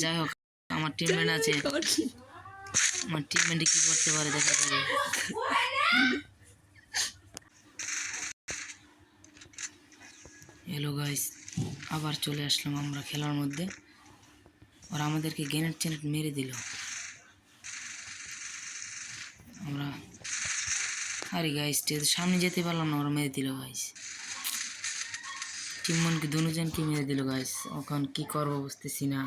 যাই হোক আমার টিমমেট আছে, আমার টিমমেটে কি করতে পারে দেখা যাবে। হ্যালো গাইস, আবার চলে আসলাম আমরা খেলার মধ্যে। ওরা আমাদেরকে গ্রেনেড চেনেট মেরে দিল। আমরা আরে গাইস সামনে যেতে পারলাম না, ওরা মেরে দিল গাইস। টিমমেটকে দুজনকে মেরে দিল গাইস। এখন কি করবো বুঝতেছি না।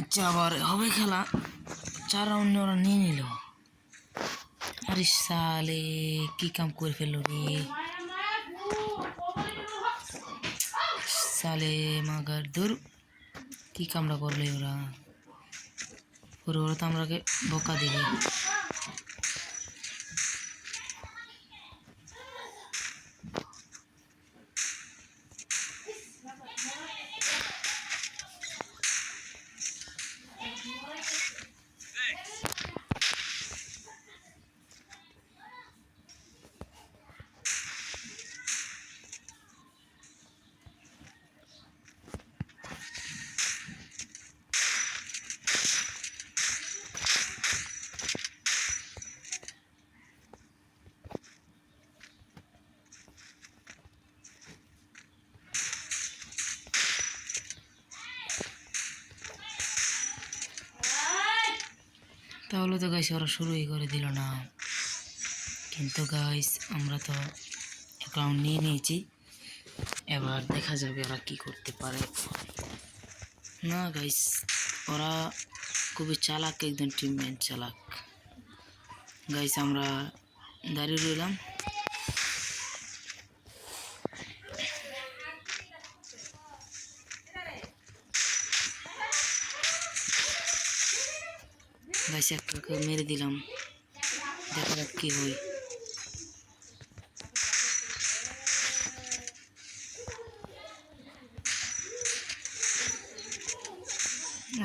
আচ্ছা আবার হবে খেলা, 4 রাউন্ডে ওরা নিয়ে নিল। আরে সালে কি কাম করে ফেললো রে সালে, মাগার দূর কি কামড়া করলো ওরা। ওরা তো আমরাকে বোকা দিবে। তাহলে তো গাইস ওরা শুরুই করে দিল না। কিন্তু গাইস আমরা তো এক রাউন্ড নিয়ে নিয়েছি, এবার দেখা যাবে ওরা কি করতে পারে। না গাইস ওরা খুবই চালাক, একজন টিমমেট চালাক। গাইস আমরা দাঁড়িয়ে রইলাম। গাইস একটাকে মেরে দিলাম, দেখা যাক কি হয়।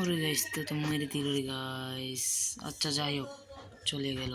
ওরে গাইস তো মেরে দিল রে গাইস। আচ্ছা যাই হোক চলে গেল।